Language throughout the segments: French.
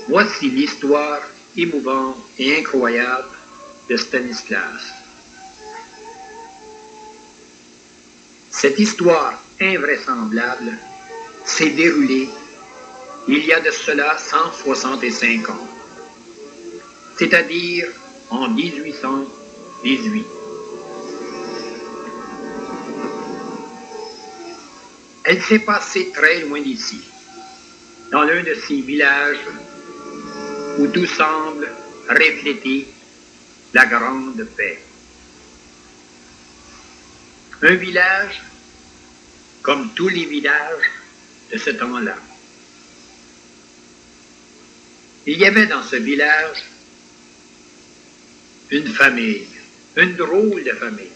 Voici l'histoire émouvante et incroyable de Stanislas. Cette histoire invraisemblable s'est déroulée il y a de cela 165 ans, c'est-à-dire en 1818. Elle s'est passée très loin d'ici, dans l'un de ces villages où tout semble refléter la grande paix. Un village comme tous les villages de ce temps-là. Il y avait dans ce village une famille, une drôle de famille,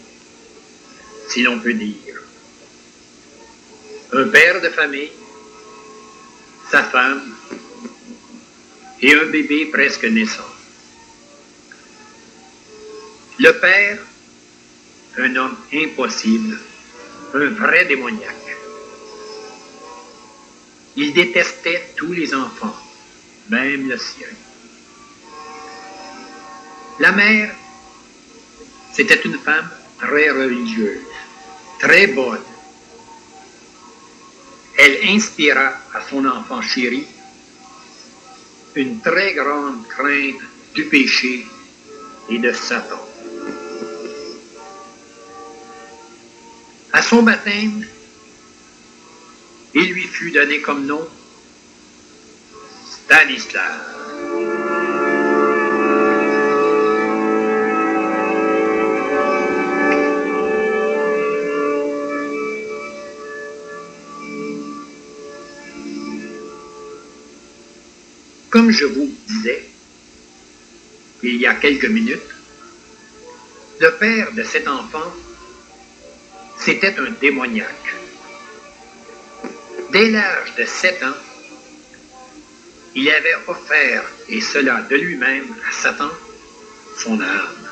si l'on peut dire. Un père de famille, sa femme et un bébé presque naissant. Le père, un homme impossible, un vrai démoniaque. Il détestait tous les enfants, même le sien. La mère, c'était une femme très religieuse, très bonne. Elle inspira à son enfant chéri une très grande crainte du péché et de Satan. À son baptême, il lui fut donné comme nom Stanislas. Comme je vous disais, il y a quelques minutes, le père de cet enfant, c'était un démoniaque. Dès l'âge de 7 ans, il avait offert, et cela de lui-même, à Satan, son âme.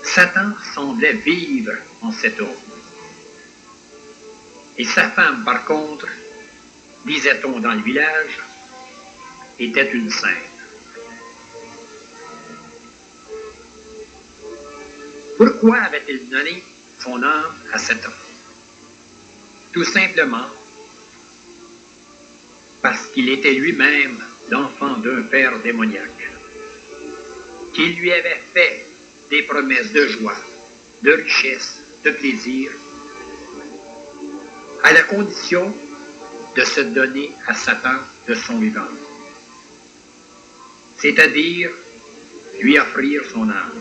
Satan semblait vivre en cet homme. Et sa femme, par contre, disait-on dans le village, était une sainte. Pourquoi avait-il donné son âme à Satan? Tout simplement parce qu'il était lui-même l'enfant d'un père démoniaque, qui lui avait fait des promesses de joie, de richesse, de plaisir, à la condition de se donner à Satan de son vivant, c'est-à-dire lui offrir son âme.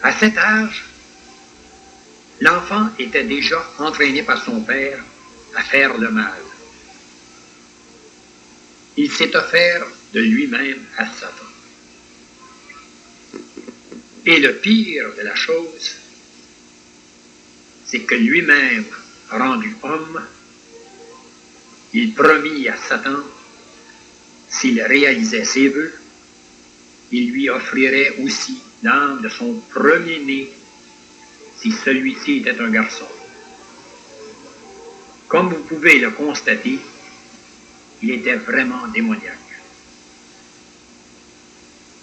À cet âge, l'enfant était déjà entraîné par son père à faire le mal. Il s'est offert de lui-même à Satan. Et le pire de la chose, c'est que lui-même, rendu homme, il promit à Satan, s'il réalisait ses vœux, il lui offrirait aussi l'âme de son premier-né, si celui-ci était un garçon. Comme vous pouvez le constater, il était vraiment démoniaque.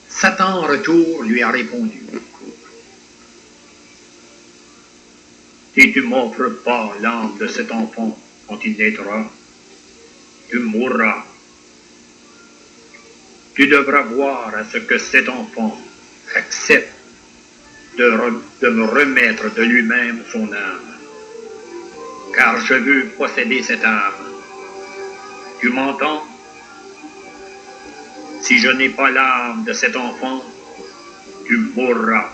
Satan, en retour, lui a répondu, « Si tu ne m'offres pas l'âme de cet enfant quand il naîtra, tu mourras. Tu devras voir à ce que cet enfant accepte de me remettre de lui-même son âme, car je veux posséder cette âme. Tu m'entends? Si je n'ai pas l'âme de cet enfant, tu mourras. »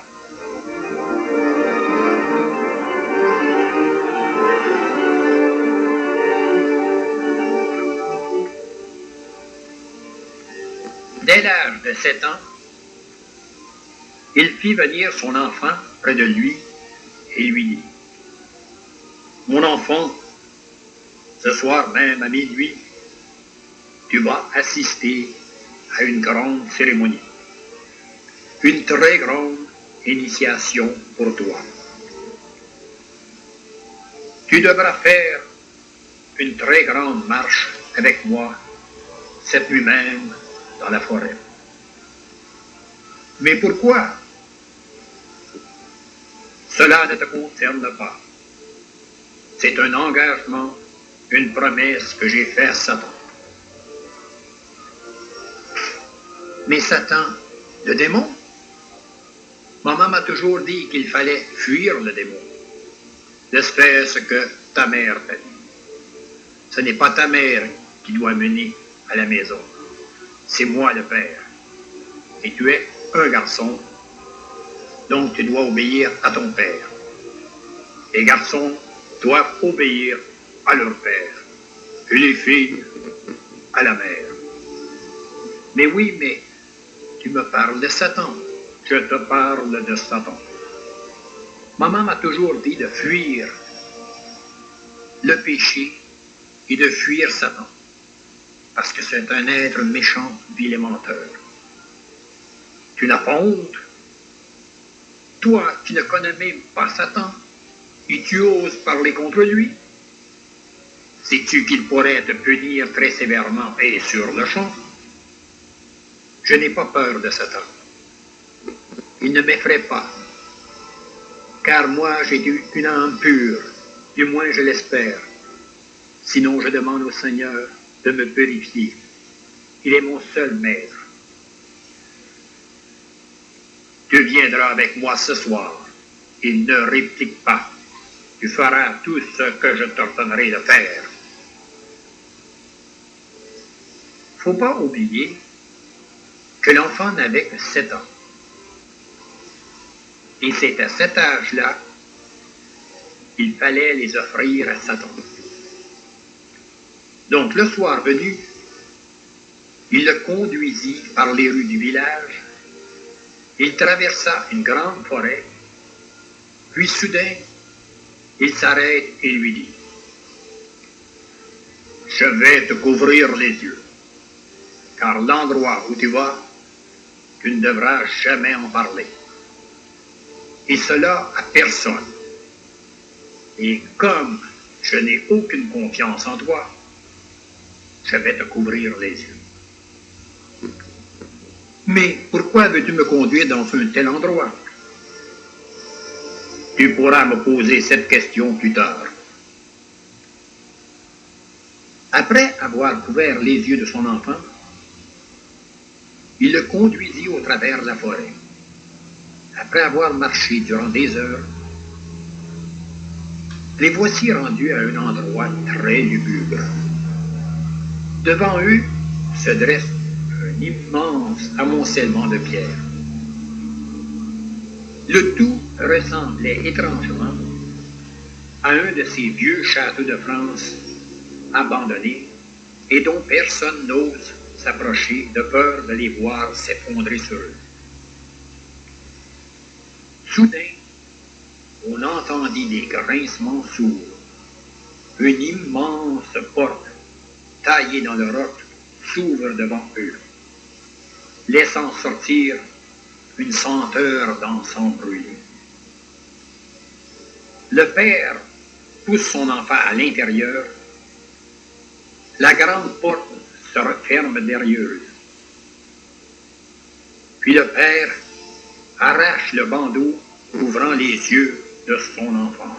Dès l'âge de 7 ans, il fit venir son enfant près de lui et lui dit, « Mon enfant, ce soir même à minuit, tu vas assister à une grande cérémonie, une très grande initiation pour toi. Tu devras faire une très grande marche avec moi cette nuit même dans la forêt. Mais pourquoi? Cela ne te concerne pas. C'est un engagement, une promesse que j'ai faite à Satan. Mais Satan, le démon? Maman m'a toujours dit qu'il fallait fuir le démon. L'espèce que ta mère t'a dit. Ce n'est pas ta mère qui doit mener à la maison. C'est moi le père. Et tu es un garçon, donc tu dois obéir à ton père. Les garçons doivent obéir à leur père. Et les filles à la mère. Mais oui, mais tu me parles de Satan. Je te parle de Satan. Maman m'a toujours dit de fuir le péché et de fuir Satan. Parce que c'est un être méchant, vil et menteur. Tu n'as pas honte? Toi qui ne connais même pas Satan, et tu oses parler contre lui? Sais-tu qu'il pourrait te punir très sévèrement et sur le champ? Je n'ai pas peur de Satan. Il ne m'effraie pas. Car moi, j'ai eu une âme pure, du moins je l'espère. Sinon, je demande au Seigneur de me purifier. Il est mon seul maître. Tu viendras avec moi ce soir. Il ne réplique pas. Tu feras tout ce que je t'ordonnerai de faire. Faut pas oublier que l'enfant n'avait que 7 ans. Et c'est à cet âge-là qu'il fallait les offrir à Satan. Donc le soir venu, il le conduisit par les rues du village. Il traversa une grande forêt, puis soudain, il s'arrête et lui dit: « Je vais te couvrir les yeux, car l'endroit où tu vas, tu ne devras jamais en parler. Et cela à personne. Et comme je n'ai aucune confiance en toi, je vais te couvrir les yeux. » Mais pourquoi veux-tu me conduire dans un tel endroit? Tu pourras me poser cette question plus tard. Après avoir couvert les yeux de son enfant, il le conduisit au travers de la forêt. Après avoir marché durant des heures, les voici rendus à un endroit très lugubre. Devant eux se dresse un immense amoncellement de pierres. Le tout ressemblait étrangement à un de ces vieux châteaux de France abandonnés et dont personne n'ose s'approcher de peur de les voir s'effondrer sur eux. Soudain, on entendit des grincements sourds. Une immense porte, taillée dans le roc, s'ouvre devant eux, laissant sortir une senteur d'encens brûlé. Le père pousse son enfant à l'intérieur. La grande porte se referme derrière eux. Puis le père arrache le bandeau ouvrant les yeux de son enfant.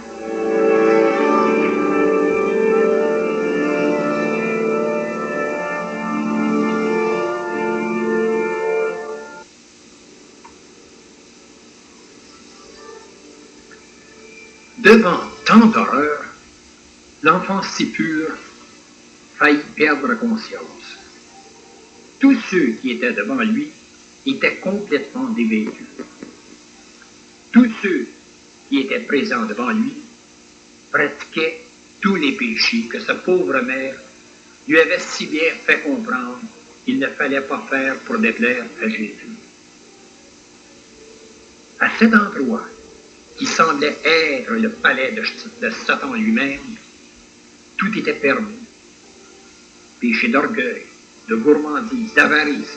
Devant tant d'horreur, l'enfant si pur faillit perdre conscience. Tous ceux qui étaient devant lui étaient complètement dévêtus. Tous ceux qui étaient présents devant lui pratiquaient tous les péchés que sa pauvre mère lui avait si bien fait comprendre qu'il ne fallait pas faire pour déplaire à Jésus. À cet endroit, qui semblait être le palais de Satan lui-même, tout était permis. Péché d'orgueil, de gourmandise, d'avarice,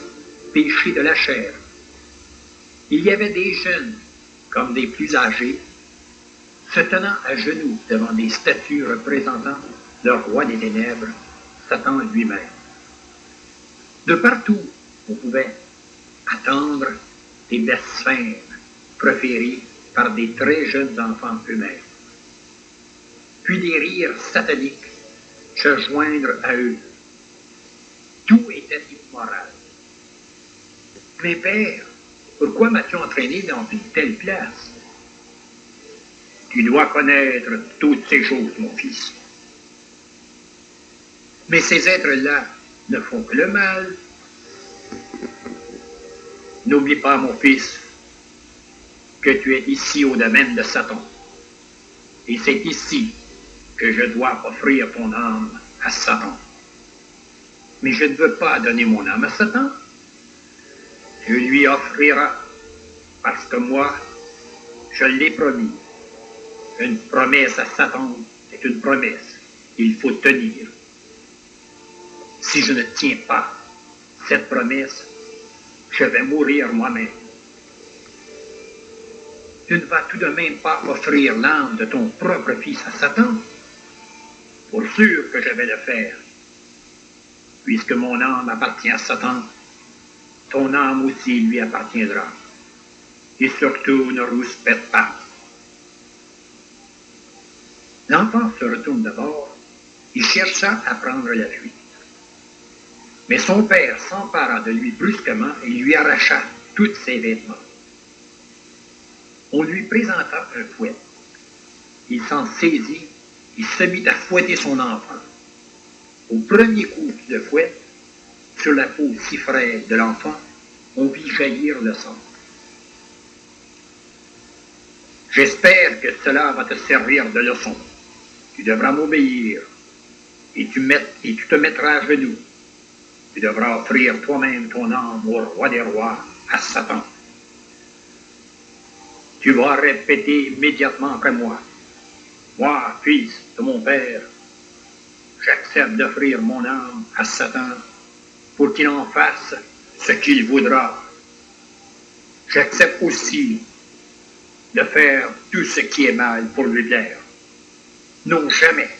péché de la chair. Il y avait des jeunes, comme des plus âgés, se tenant à genoux devant des statues représentant le roi des ténèbres, Satan lui-même. De partout, on pouvait attendre des blasphèmes proférés par des très jeunes enfants eux-mêmes, puis des rires sataniques se joindre à eux. Tout était immoral. Mais père, pourquoi m'as-tu entraîné dans une telle place? Tu dois connaître toutes ces choses, mon fils. Mais ces êtres-là ne font que le mal. N'oublie pas, mon fils, que tu es ici au domaine de Satan. Et c'est ici que je dois offrir ton âme à Satan. Mais je ne veux pas donner mon âme à Satan. Tu lui offriras, parce que moi, je l'ai promis. Une promesse à Satan, c'est une promesse qu'il faut tenir. Si je ne tiens pas cette promesse, je vais mourir moi-même. Tu ne vas tout de même pas offrir l'âme de ton propre fils à Satan? Pour sûr que je vais le faire. Puisque mon âme appartient à Satan, ton âme aussi lui appartiendra. Et surtout, ne rouspète pas. L'enfant se retourne d'abord et chercha à prendre la fuite. Mais son père s'empara de lui brusquement et lui arracha tous ses vêtements. On lui présenta un fouet. Il s'en saisit et se mit à fouetter son enfant. Au premier coup de fouet, sur la peau si frêle de l'enfant, on vit jaillir le sang. J'espère que cela va te servir de leçon. Tu devras m'obéir et tu te mettras à genoux. Tu devras offrir toi-même ton âme au roi des rois, à Satan. Tu vas répéter immédiatement après moi. Moi, fils de mon père, j'accepte d'offrir mon âme à Satan pour qu'il en fasse ce qu'il voudra. J'accepte aussi de faire tout ce qui est mal pour lui plaire. Non, jamais,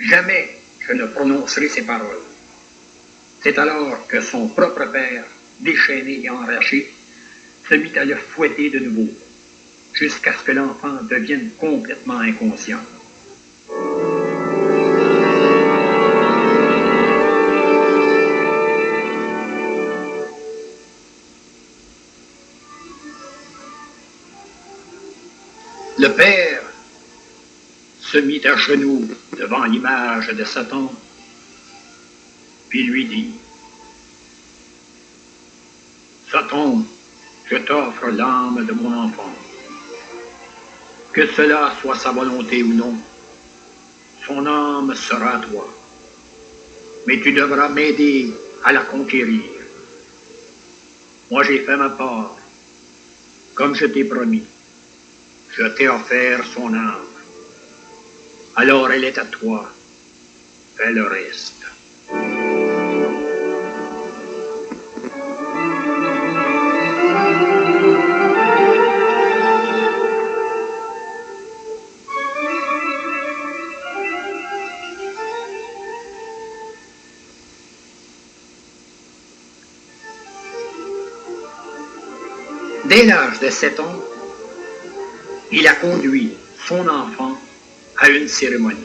jamais je ne prononcerai ces paroles. C'est alors que son propre père, déchaîné et enragé, se mit à le fouetter de nouveau, jusqu'à ce que l'enfant devienne complètement inconscient. Le père se mit à genoux devant l'image de Satan, puis lui dit, « Satan, je t'offre l'âme de mon enfant. Que cela soit sa volonté ou non, son âme sera à toi. Mais tu devras m'aider à la conquérir. Moi j'ai fait ma part, comme je t'ai promis. Je t'ai offert son âme. Alors elle est à toi. Fais le reste. » Dès l'âge de 7 ans, il a conduit son enfant à une cérémonie.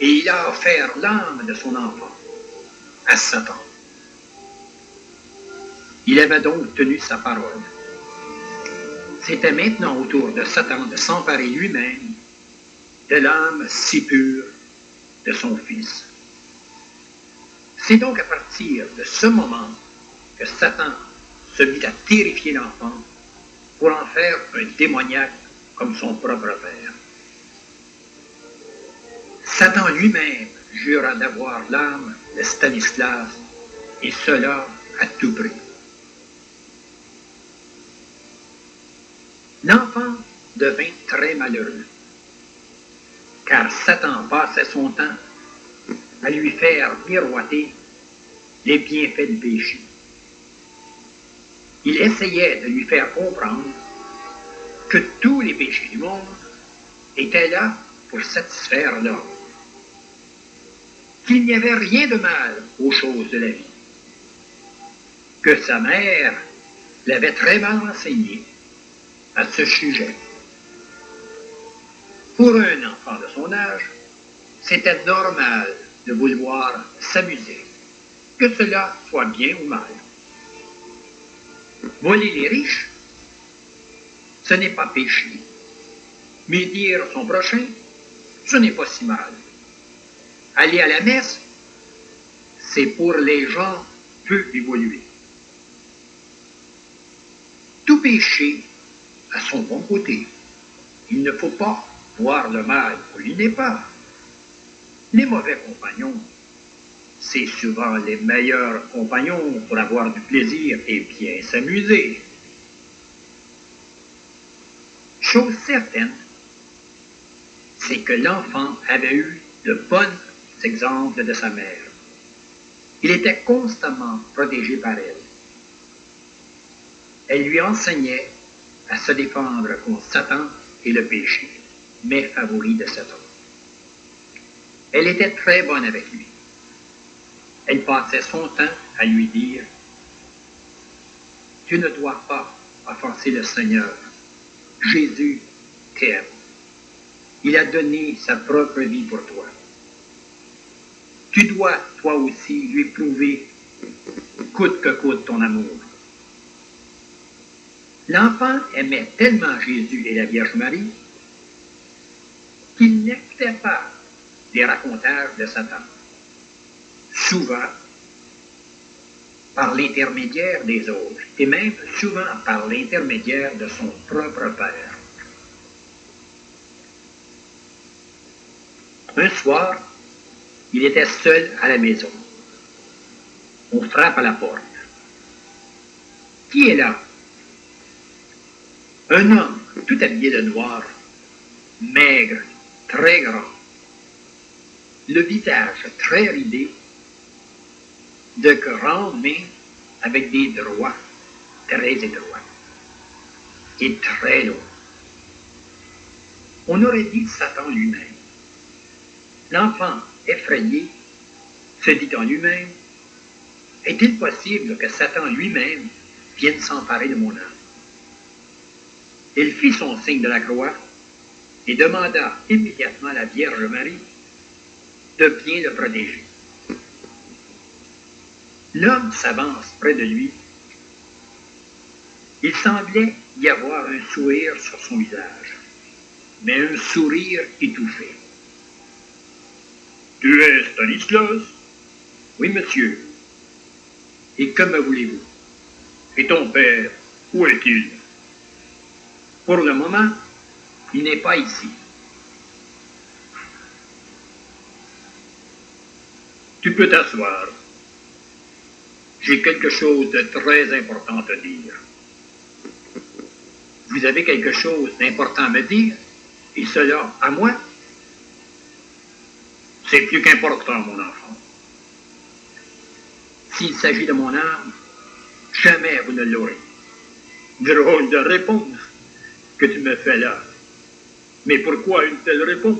Et il a offert l'âme de son enfant à Satan. Il avait donc tenu sa parole. C'était maintenant au tour de Satan de s'emparer lui-même de l'âme si pure de son fils. C'est donc à partir de ce moment que Satan se mit à terrifier l'enfant pour en faire un démoniaque comme son propre père. Satan lui-même jura d'avoir l'âme de Stanislas, et cela à tout prix. L'enfant devint très malheureux, car Satan passait son temps à lui faire miroiter les bienfaits du péché. Il essayait de lui faire comprendre que tous les péchés du monde étaient là pour satisfaire l'homme, qu'il n'y avait rien de mal aux choses de la vie, que sa mère l'avait très mal enseigné à ce sujet. Pour un enfant de son âge, c'était normal de vouloir s'amuser, que cela soit bien ou mal. Voler les riches, ce n'est pas péché. Médire son prochain, ce n'est pas si mal. Aller à la messe, c'est pour les gens peu évolués. Tout péché a son bon côté. Il ne faut pas voir le mal où il n'est pas. Les mauvais compagnons, c'est souvent les meilleurs compagnons pour avoir du plaisir et bien s'amuser. Chose certaine, c'est que l'enfant avait eu de bons exemples de sa mère. Il était constamment protégé par elle. Elle lui enseignait à se défendre contre Satan et le péché, mais favori de Satan. Elle était très bonne avec lui. Elle passait son temps à lui dire « Tu ne dois pas offenser le Seigneur. Jésus t'aime. Il a donné sa propre vie pour toi. Tu dois, toi aussi, lui prouver coûte que coûte ton amour. » L'enfant aimait tellement Jésus et la Vierge Marie qu'il n'écoutait pas les racontages de Satan. Souvent, par l'intermédiaire des autres, et même souvent par l'intermédiaire de son propre père. Un soir, il était seul à la maison. On frappe à la porte. Qui est là? Un homme tout habillé de noir, maigre, très grand, le visage très ridé, de grandes mains avec des doigts très étroits et très longs. On aurait dit Satan lui-même. L'enfant, effrayé, se dit en lui-même, est-il possible que Satan lui-même vienne s'emparer de mon âme? Il fit son signe de la croix et demanda immédiatement à la Vierge Marie de bien le protéger. L'homme s'avance près de lui. Il semblait y avoir un sourire sur son visage, mais un sourire étouffé. « Tu es Stanislas? »« Oui, monsieur. »« Et que me voulez-vous? »« Et ton père, où est-il? » »« Pour le moment, il n'est pas ici. »« Tu peux t'asseoir. J'ai quelque chose de très important à te dire. » »« Vous avez quelque chose d'important à me dire? Et cela à moi? » »« C'est plus qu'important, mon enfant. S'il s'agit de mon âme, jamais vous ne l'aurez. » »« Drôle de réponse que tu me fais là. Mais pourquoi une telle réponse? » »«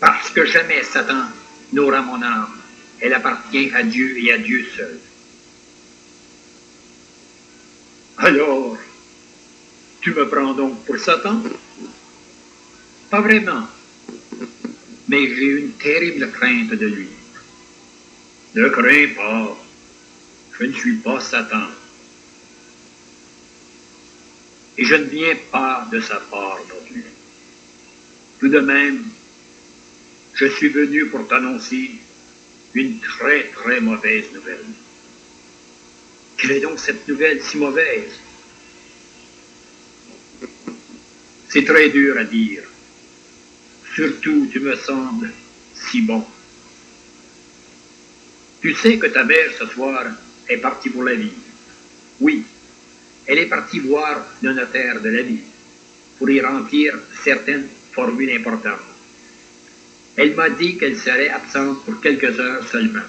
Parce que jamais Satan n'aura mon âme. Elle appartient à Dieu et à Dieu seul. » »« Alors, tu me prends donc pour Satan? » »« Pas vraiment. Mais j'ai une terrible crainte de lui. » »« Ne crains pas. Je ne suis pas Satan. Et je ne viens pas de sa part non plus. Tout de même, je suis venu pour t'annoncer une très très mauvaise nouvelle. Quelle est donc cette nouvelle si mauvaise? C'est très dur à dire. Surtout, tu me sembles si bon. Tu sais que ta mère ce soir est partie pour la vie. Oui, elle est partie voir le notaire de la vie pour y remplir certaines formules importantes. Elle m'a dit qu'elle serait absente pour quelques heures seulement.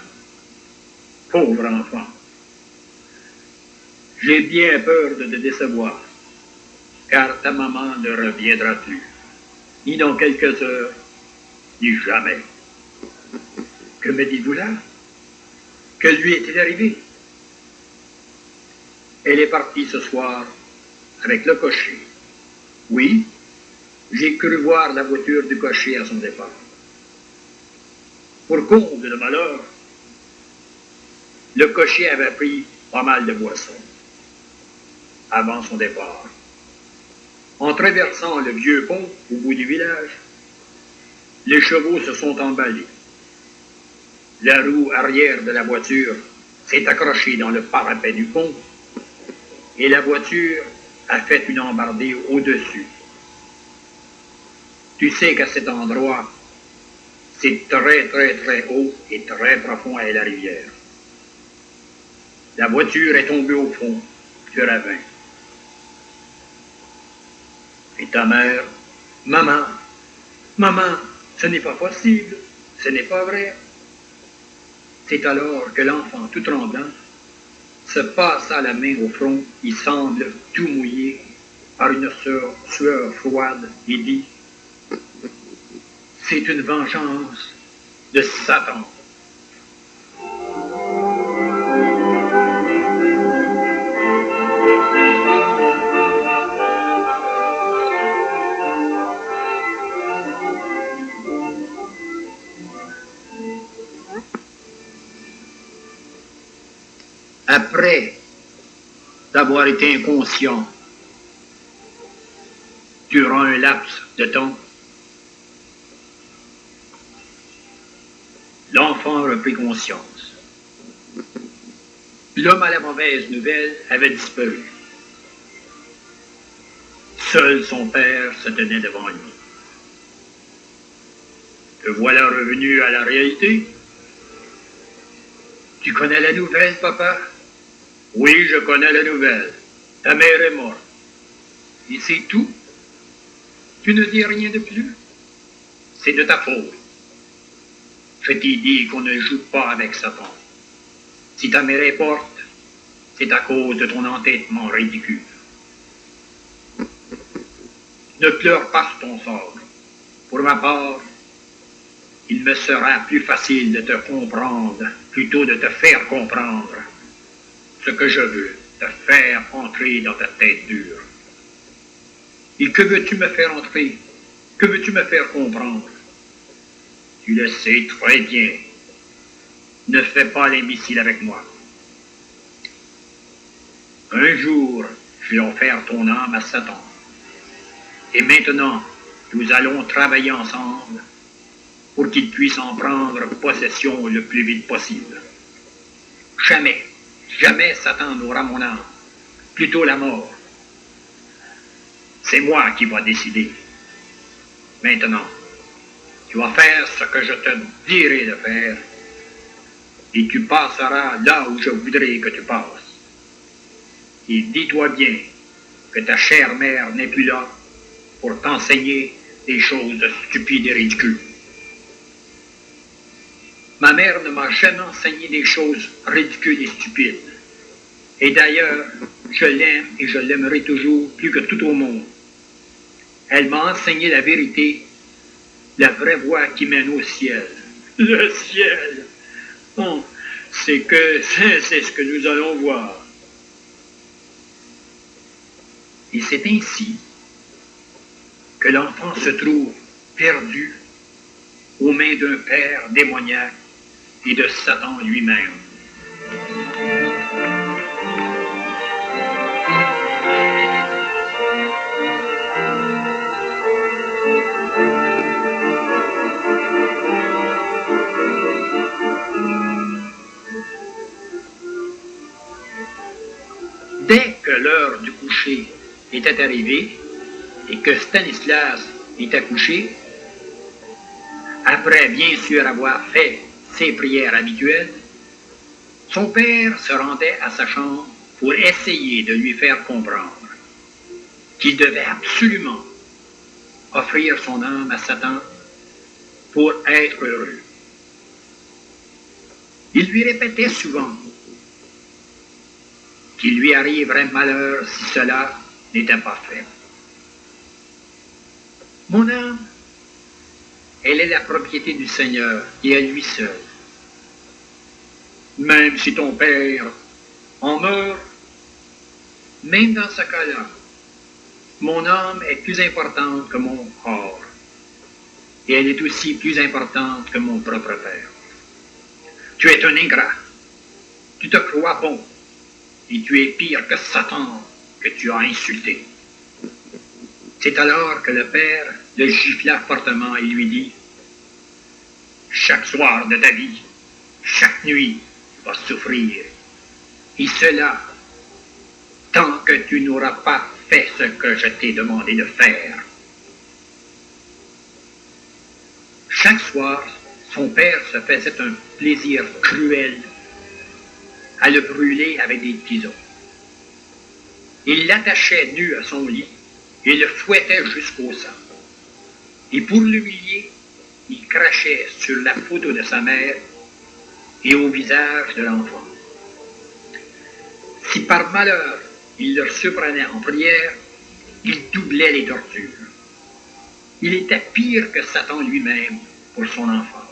Pauvre enfant. J'ai bien peur de te décevoir, car ta maman ne reviendra plus. ni dans quelques heures, ni jamais. Que me dites-vous là? Que lui est-il arrivé? Elle est partie ce soir avec le cocher. Oui, j'ai cru voir la voiture du cocher à son départ. Pour comble de malheur, le cocher avait pris pas mal de boissons avant son départ. En traversant le vieux pont au bout du village, les chevaux se sont emballés. La roue arrière de la voiture s'est accrochée dans le parapet du pont et la voiture a fait une embardée au-dessus. Tu sais qu'à cet endroit, c'est très très très haut et très profond à la rivière. La voiture est tombée au fond du ravin. Et ta mère, maman, maman, ce n'est pas possible, ce n'est pas vrai. C'est alors que l'enfant, tout tremblant, se passa la main au front, il semble tout mouillé par une sueur froide, et dit « C'est une vengeance de Satan. » Après d'avoir été inconscient durant un laps de temps, l'enfant reprit conscience. L'homme à la mauvaise nouvelle avait disparu. Seul son père se tenait devant lui. Te voilà revenu à la réalité. Tu connais la nouvelle, papa? Oui, je connais la nouvelle. Ta mère est morte. Et c'est tout? Tu ne dis rien de plus? C'est de ta faute. Je t'ai dit qu'on ne joue pas avec Satan. Si ta mère est morte, c'est à cause de ton entêtement ridicule. Ne pleure pas sur ton sort. Pour ma part, il me sera plus facile de te comprendre plutôt de te faire comprendre ce que je veux, te faire entrer dans ta tête dure. Et que veux-tu me faire entrer? Que veux-tu me faire comprendre? Tu le sais très bien. Ne fais pas l'imbécile avec moi. Un jour, j'ai offert ton âme à Satan. Et maintenant, nous allons travailler ensemble pour qu'il puisse en prendre possession le plus vite possible. Jamais, jamais Satan n'aura mon âme, plutôt la mort. C'est moi qui va décider. Maintenant, tu vas faire ce que je te dirai de faire et tu passeras là où je voudrais que tu passes. Et dis-toi bien que ta chère mère n'est plus là pour t'enseigner des choses stupides et ridicules. Ma mère ne m'a jamais enseigné des choses ridicules et stupides. Et d'ailleurs, je l'aime et je l'aimerai toujours plus que tout au monde. Elle m'a enseigné la vérité, la vraie voie qui mène au ciel. Le ciel! Bon, c'est ce que nous allons voir. Et c'est ainsi que l'enfant se trouve perdu aux mains d'un père démoniaque et de Satan lui-même. Dès que l'heure du coucher était arrivée et que Stanislas était couché, après bien sûr avoir fait ses prières habituelles, son père se rendait à sa chambre pour essayer de lui faire comprendre qu'il devait absolument offrir son âme à Satan pour être heureux. Il lui répétait souvent qu'il lui arriverait malheur si cela n'était pas fait. Mon âme, elle est la propriété du Seigneur et à lui seul. Même si ton père en meurt, même dans ce cas-là, mon âme est plus importante que mon corps. Et elle est aussi plus importante que mon propre père. Tu es un ingrat. Tu te crois bon. Et tu es pire que Satan que tu as insulté. C'est alors que le père le gifla fortement et lui dit: chaque soir de ta vie, chaque nuit, tu vas souffrir. Et cela, tant que tu n'auras pas fait ce que je t'ai demandé de faire. Chaque soir, son père se faisait un plaisir cruel à le brûler avec des tisons. Il l'attachait nu à son lit et le fouettait jusqu'au sang. Et pour l'humilier, il crachait sur la photo de sa mère et au visage de l'enfant. Si par malheur il leur surprenait en prière, il doublait les tortures. Il était pire que Satan lui-même pour son enfant.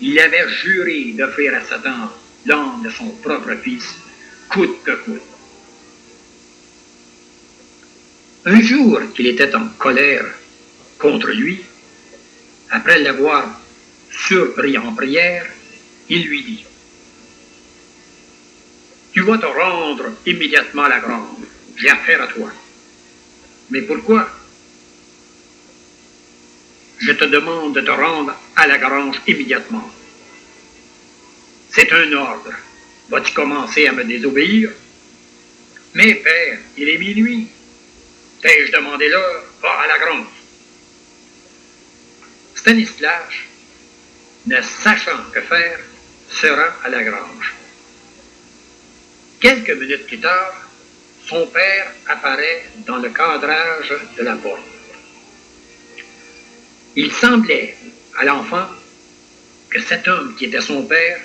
Il avait juré d'offrir à Satan l'âme de son propre fils, coûte que coûte. Un jour qu'il était en colère contre lui, après l'avoir surpris en prière, il lui dit: tu vas te rendre immédiatement à la grange, j'ai affaire à toi. Mais pourquoi? Je te demande de te rendre à la grange immédiatement. C'est un ordre. Vas-tu commencer à me désobéir? Mais père, il est minuit. T'ai-je demandé l'heure? Va à la grange. Stanislas, ne sachant que faire, se rend à la grange. Quelques minutes plus tard, son père apparaît dans le cadrage de la porte. Il semblait à l'enfant que cet homme qui était son père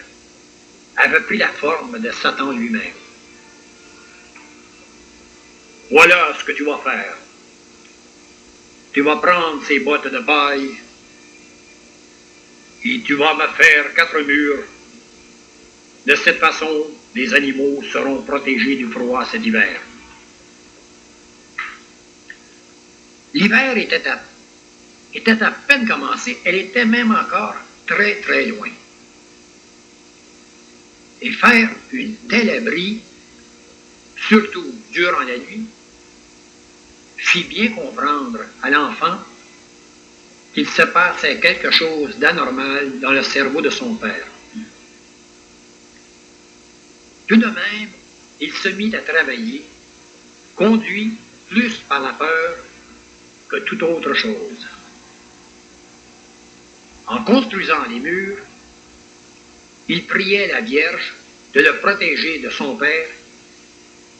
avait pris la forme de Satan lui-même. Voilà ce que tu vas faire. Tu vas prendre ces bottes de paille et tu vas me faire 4 murs. De cette façon, les animaux seront protégés du froid cet hiver. L'hiver était à peine commencé, elle était même encore très très loin. Et faire une telle abri, surtout durant la nuit, fit bien comprendre à l'enfant qu'il se passait quelque chose d'anormal dans le cerveau de son père. Tout de même, il se mit à travailler, conduit plus par la peur que toute autre chose. En construisant les murs, il priait la Vierge de le protéger de son père,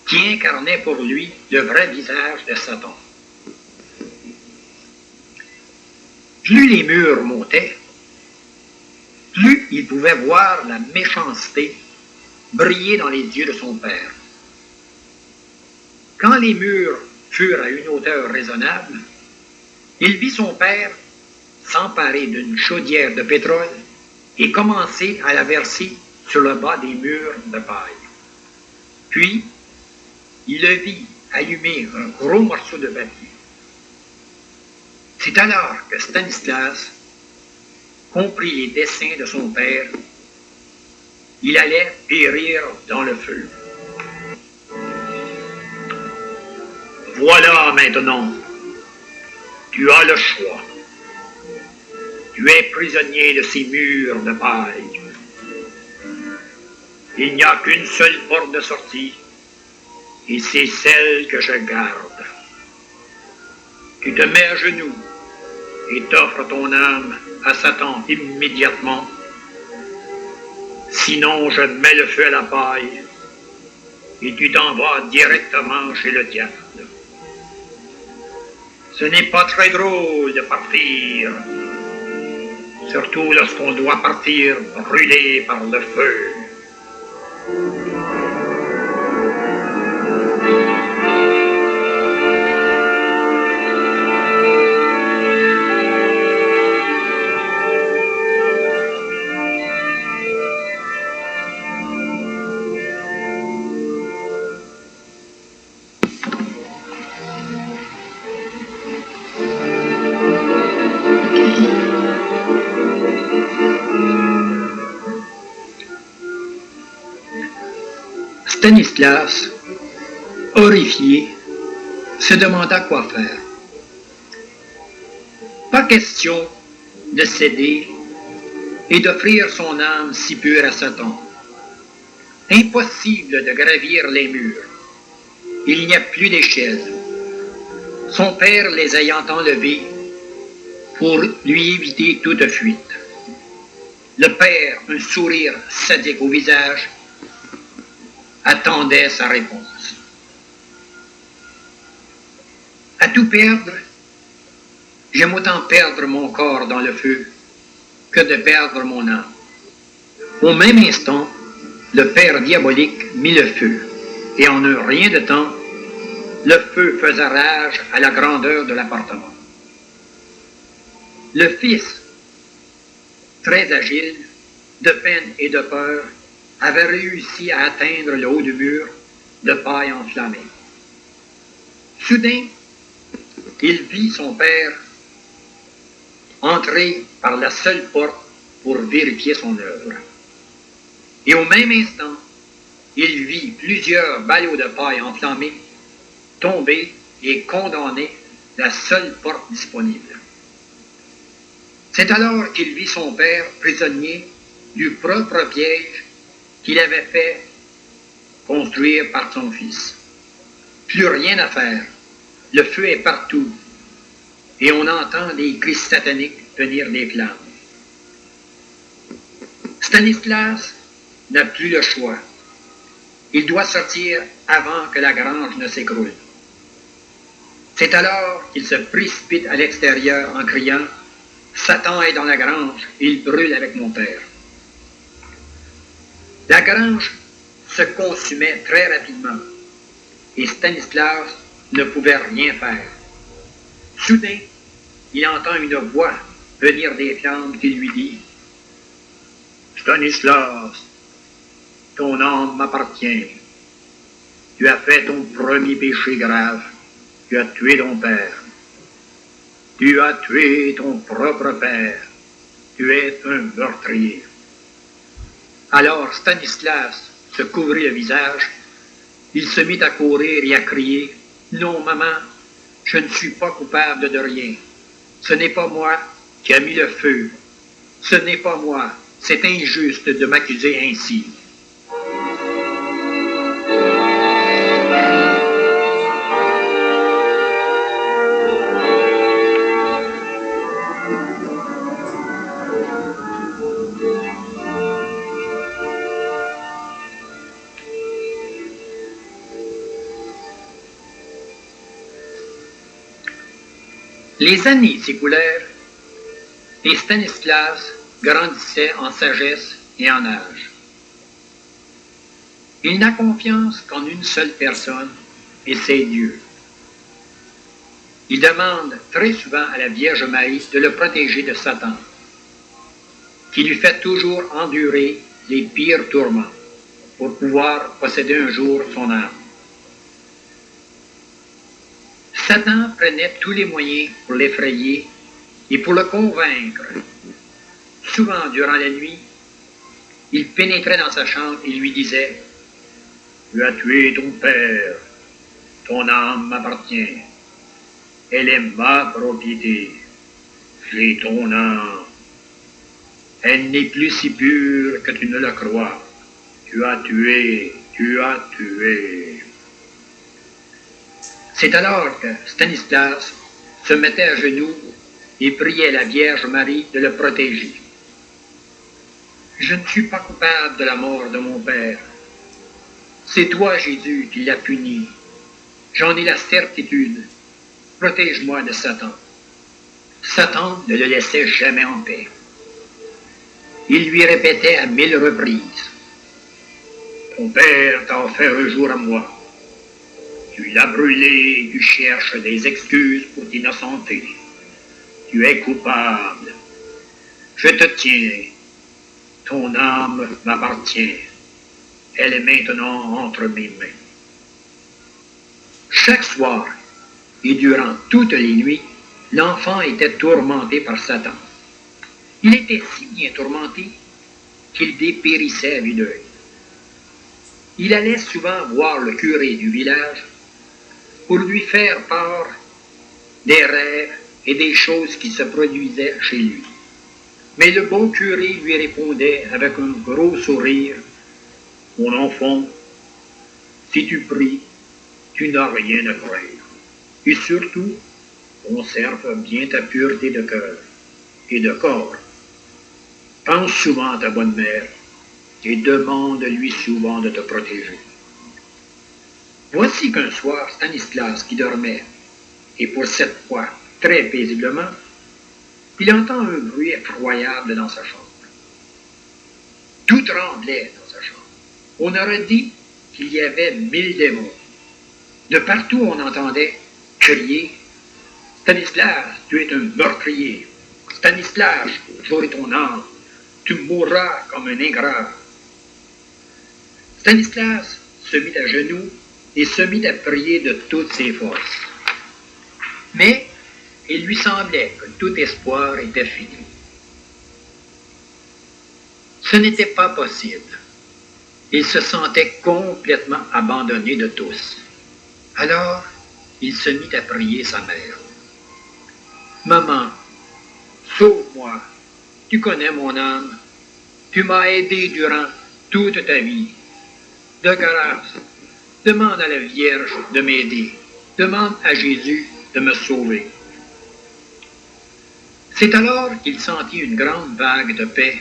qui incarnait pour lui le vrai visage de Satan. Plus les murs montaient, plus il pouvait voir la méchanceté briller dans les yeux de son père. Quand les murs furent à une hauteur raisonnable, il vit son père s'emparer d'une chaudière de pétrole et commencer à la verser sur le bas des murs de paille. Puis, il le vit allumer un gros morceau de papier. C'est alors que Stanislas comprit les desseins de son père. Il allait périr dans le feu. Voilà maintenant, tu as le choix. Tu es prisonnier de ces murs de paille. Il n'y a qu'une seule porte de sortie, et c'est celle que je garde. Tu te mets à genoux et t'offres ton âme à Satan immédiatement. Sinon, je mets le feu à la paille et tu t'en vas directement chez le diable. Ce n'est pas très drôle de partir, surtout lorsqu'on doit partir brûlé par le feu. Stanislas, horrifié, se demanda quoi faire. Pas question de céder et d'offrir son âme si pure à Satan. Impossible de gravir les murs. Il n'y a plus d'échelle. Son père les ayant enlevés pour lui éviter toute fuite. Le père, un sourire sadique au visage, attendait sa réponse. À tout perdre, j'aime autant perdre mon corps dans le feu que de perdre mon âme. Au même instant, le père diabolique mit le feu, et en un rien de temps, le feu faisait rage à la grandeur de l'appartement. Le fils, très agile, de peine et de peur, avait réussi à atteindre le haut du mur de paille enflammée. Soudain, il vit son père entrer par la seule porte pour vérifier son œuvre. Et au même instant, il vit plusieurs ballots de paille enflammés tomber et condamner la seule porte disponible. C'est alors qu'il vit son père prisonnier du propre piège qu'il avait fait construire par son fils. Plus rien à faire. Le feu est partout. Et on entend des cris sataniques venir des flammes. Stanislas n'a plus le choix. Il doit sortir avant que la grange ne s'écroule. C'est alors qu'il se précipite à l'extérieur en criant « Satan est dans la grange, il brûle avec mon père ». La grange se consumait très rapidement et Stanislas ne pouvait rien faire. Soudain, il entend une voix venir des flammes qui lui dit « Stanislas, ton âme m'appartient. Tu as fait ton premier péché grave. Tu as tué ton père. Tu as tué ton propre père. Tu es un meurtrier. » Alors Stanislas se couvrit le visage. Il se mit à courir et à crier « Non, maman, je ne suis pas coupable de rien. Ce n'est pas moi qui a mis le feu. Ce n'est pas moi. C'est injuste de m'accuser ainsi. » Les années s'écoulèrent et Stanislas grandissait en sagesse et en âge. Il n'a confiance qu'en une seule personne, et c'est Dieu. Il demande très souvent à la Vierge Marie de le protéger de Satan, qui lui fait toujours endurer les pires tourments pour pouvoir posséder un jour son âme. Satan prenait tous les moyens pour l'effrayer et pour le convaincre. Souvent, durant la nuit, il pénétrait dans sa chambre et lui disait « Tu as tué ton père, ton âme m'appartient, elle est ma propriété, j'ai ton âme. Elle n'est plus si pure que tu ne le crois. Tu as tué, tu as tué. » C'est alors que Stanislas se mettait à genoux et priait la Vierge Marie de le protéger. « Je ne suis pas coupable de la mort de mon père. C'est toi, Jésus, qui l'as puni. J'en ai la certitude. Protège-moi de Satan. » Satan ne le laissait jamais en paix. Il lui répétait à 1000 reprises « Ton père t'a offert un jour à moi. Tu l'as brûlé, tu cherches des excuses pour t'innocenter. Tu es coupable. Je te tiens. Ton âme m'appartient. Elle est maintenant entre mes mains. » Chaque soir et durant toutes les nuits, l'enfant était tourmenté par Satan. Il était si bien tourmenté qu'il dépérissait à vue d'œil. Il allait souvent voir le curé du village pour lui faire part des rêves et des choses qui se produisaient chez lui. Mais le bon curé lui répondait avec un gros sourire, « Mon enfant, si tu pries, tu n'as rien à craindre. Et surtout, conserve bien ta pureté de cœur et de corps. Pense souvent à ta bonne mère et demande-lui souvent de te protéger. » Voici qu'un soir, Stanislas, qui dormait, et pour cette fois très paisiblement, il entend un bruit effroyable dans sa chambre. Tout tremblait dans sa chambre. On aurait dit qu'il y avait 1000 démons. De partout, on entendait crier « Stanislas, tu es un meurtrier. Stanislas, j'aurai ton âme. Tu mourras comme un ingrat. » Stanislas se mit à genoux et se mit à prier de toutes ses forces. Mais il lui semblait que tout espoir était fini. Ce n'était pas possible. Il se sentait complètement abandonné de tous. Alors, il se mit à prier sa mère. « Maman, sauve-moi. Tu connais mon âme. Tu m'as aidé durant toute ta vie. De grâce, demande à la Vierge de m'aider. Demande à Jésus de me sauver. » C'est alors qu'il sentit une grande vague de paix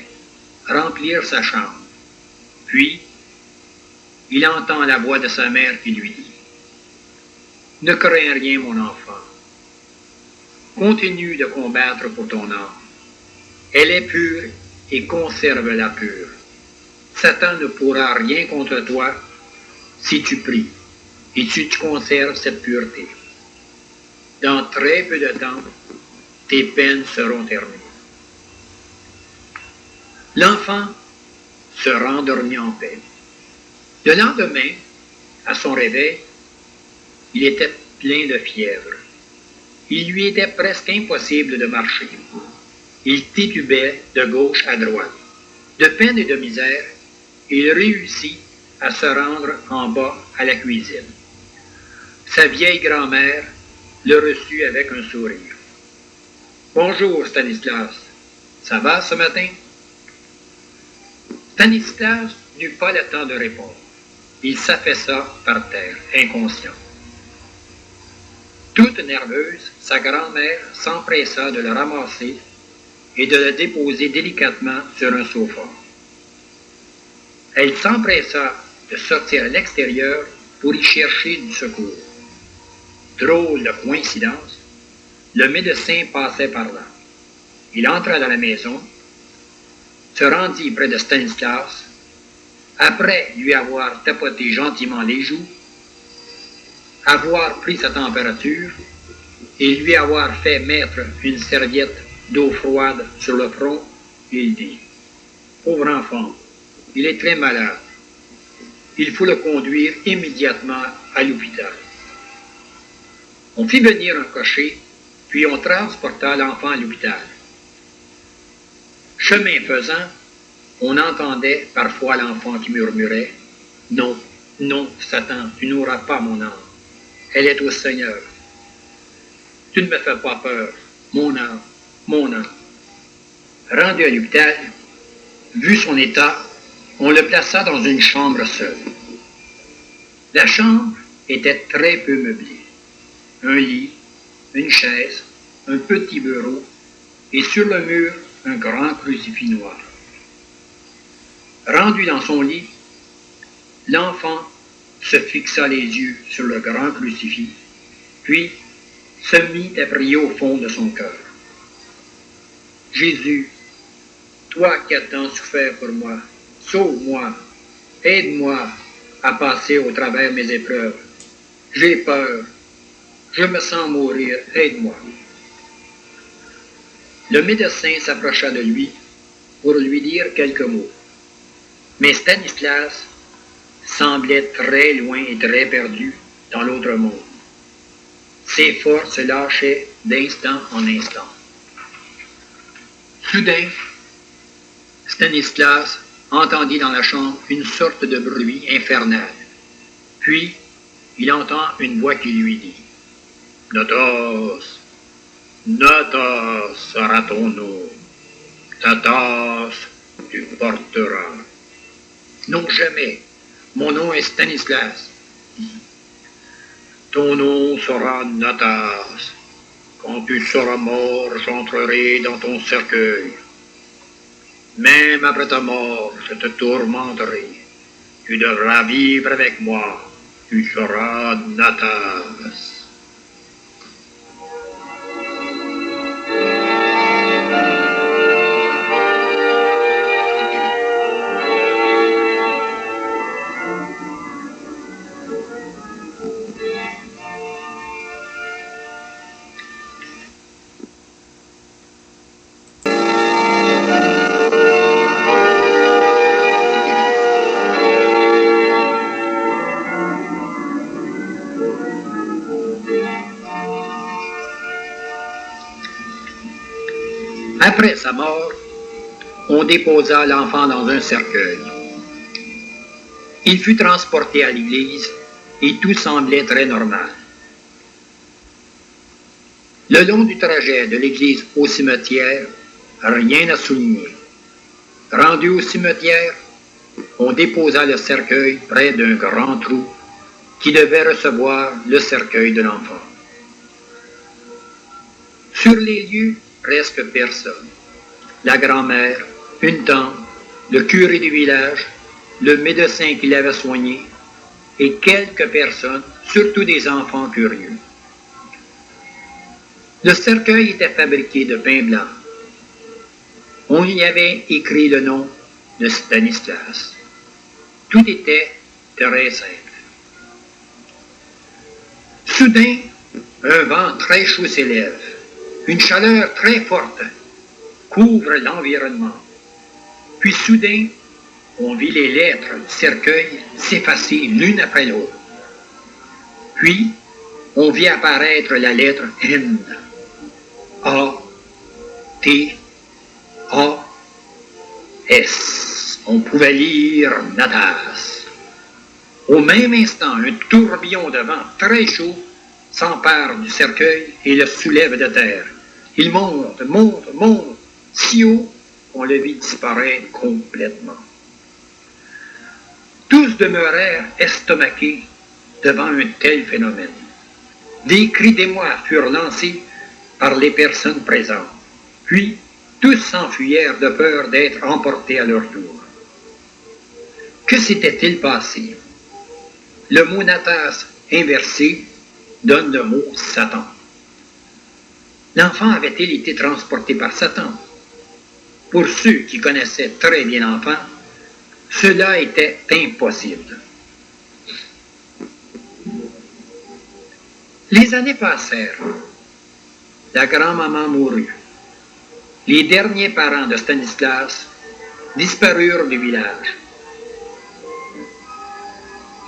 remplir sa chambre. Puis, il entend la voix de sa mère qui lui dit « Ne crains rien, mon enfant. Continue de combattre pour ton âme. Elle est pure et conserve-la pure. Satan ne pourra rien contre toi si tu pries et si tu conserves cette pureté. Dans très peu de temps, tes peines seront terminées. » L'enfant se rendormit en paix. Le lendemain, à son réveil, il était plein de fièvre. Il lui était presque impossible de marcher. Il titubait de gauche à droite. De peine et de misère, il réussit à se rendre en bas à la cuisine. Sa vieille grand-mère le reçut avec un sourire. « Bonjour, Stanislas. Ça va ce matin? » Stanislas n'eut pas le temps de répondre. Il s'affaissa par terre, inconscient. Toute nerveuse, sa grand-mère s'empressa de le ramasser et de le déposer délicatement sur un sofa. Elle s'empressa de sortir à l'extérieur pour y chercher du secours. Drôle de coïncidence, le médecin passait par là. Il entra dans la maison, se rendit près de Stanislas, après lui avoir tapoté gentiment les joues, avoir pris sa température et lui avoir fait mettre une serviette d'eau froide sur le front, il dit « Pauvre enfant, il est très malade. Il faut le conduire immédiatement à l'hôpital. » On fit venir un cocher, puis on transporta l'enfant à l'hôpital. Chemin faisant, on entendait parfois l'enfant qui murmurait « Non, non, Satan, tu n'auras pas mon âme. Elle est au Seigneur. Tu ne me fais pas peur, mon âme, mon âme. » Rendu à l'hôpital, vu son état, on le plaça dans une chambre seule. La chambre était très peu meublée. Un lit, une chaise, un petit bureau et sur le mur, un grand crucifix noir. Rendu dans son lit, l'enfant se fixa les yeux sur le grand crucifix, puis se mit à prier au fond de son cœur. « Jésus, toi qui as tant souffert pour moi, sauve-moi, aide-moi à passer au travers mes épreuves. J'ai peur, je me sens mourir, aide-moi. » Le médecin s'approcha de lui pour lui dire quelques mots. Mais Stanislas semblait très loin et très perdu dans l'autre monde. Ses forces se lâchaient d'instant en instant. Soudain, Stanislas entendit dans la chambre une sorte de bruit infernal. Puis, il entend une voix qui lui dit « Notos, Notos sera ton nom, ta tasse tu porteras. » « Non, jamais. Mon nom est Stanislas. »« Ton nom sera Natas. Quand tu seras mort, j'entrerai dans ton cercueil. Même après ta mort, je te tourmenterai. Tu devras vivre avec moi. Tu seras Natas. » Après sa mort, on déposa l'enfant dans un cercueil. Il fut transporté à l'église et tout semblait très normal. Le long du trajet de l'église au cimetière, rien à souligner. Rendu au cimetière, on déposa le cercueil près d'un grand trou qui devait recevoir le cercueil de l'enfant. Sur les lieux, presque personne. La grand-mère, une tante, le curé du village, le médecin qui l'avait soigné, et quelques personnes, surtout des enfants curieux. Le cercueil était fabriqué de pain blanc. On y avait écrit le nom de Stanislas. Tout était très simple. Soudain, un vent très chaud s'élève. Une chaleur très forte couvre l'environnement. Puis soudain, on vit les lettres du cercueil s'effacer l'une après l'autre. Puis, on vit apparaître la lettre N. A, T, A, S. On pouvait lire Natas. Au même instant, un tourbillon de vent très chaud s'empare du cercueil et le soulève de terre. Il monte, monte, monte, si haut qu'on le vit disparaître complètement. Tous demeurèrent estomaqués devant un tel phénomène. Des cris d'émoi furent lancés par les personnes présentes. Puis, tous s'enfuyèrent de peur d'être emportés à leur tour. Que s'était-il passé? Le mot Natas inversé donne le mot Satan. L'enfant avait-il été transporté par Satan? Pour ceux qui connaissaient très bien l'enfant, cela était impossible. Les années passèrent. La grand-maman mourut. Les derniers parents de Stanislas disparurent du village.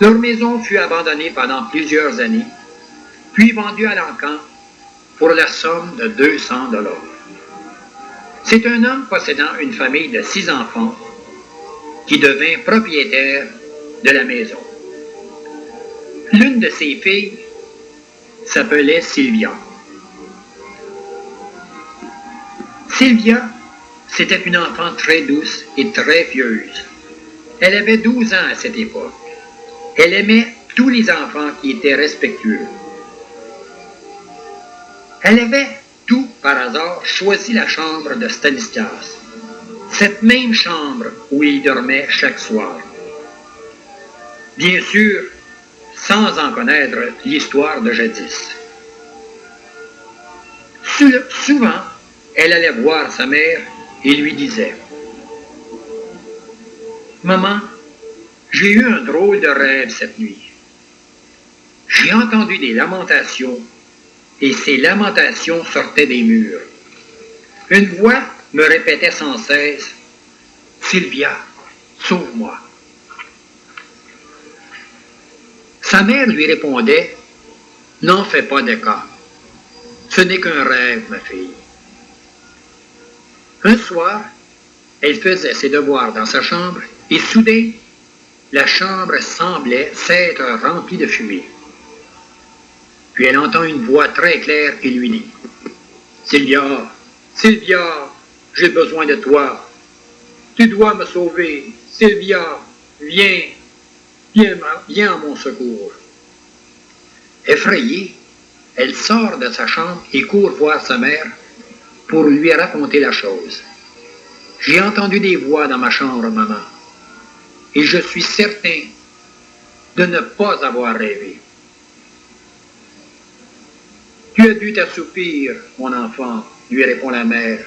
Leur maison fut abandonnée pendant plusieurs années, puis vendue à l'encan pour la somme de 200 $. C'est un homme possédant une famille de 6 enfants qui devint propriétaire de la maison. L'une de ses filles s'appelait Sylvia. Sylvia, c'était une enfant très douce et très pieuse. Elle avait 12 ans à cette époque. Elle aimait tous les enfants qui étaient respectueux. Elle avait, tout par hasard, choisi la chambre de Stanislas, cette même chambre où il dormait chaque soir. Bien sûr, sans en connaître l'histoire de jadis. Souvent, elle allait voir sa mère et lui disait « Maman, j'ai eu un drôle de rêve cette nuit. J'ai entendu des lamentations et ces lamentations sortaient des murs. Une voix me répétait sans cesse « Sylvia, sauve-moi ». Sa mère lui répondait « N'en fais pas de cas. Ce n'est qu'un rêve, ma fille. » Un soir, Elle faisait ses devoirs dans sa chambre et soudain, la chambre semblait s'être remplie de fumée. Puis elle entend une voix très claire qui lui dit « Sylvia, Sylvia, j'ai besoin de toi. Tu dois me sauver. Sylvia, viens, viens à mon secours. » Effrayée, elle sort de sa chambre et court voir sa mère pour lui raconter la chose. « J'ai entendu des voix dans ma chambre, maman, et je suis certain de ne pas avoir rêvé. » « Tu as dû t'assoupir, mon enfant, lui répond la mère,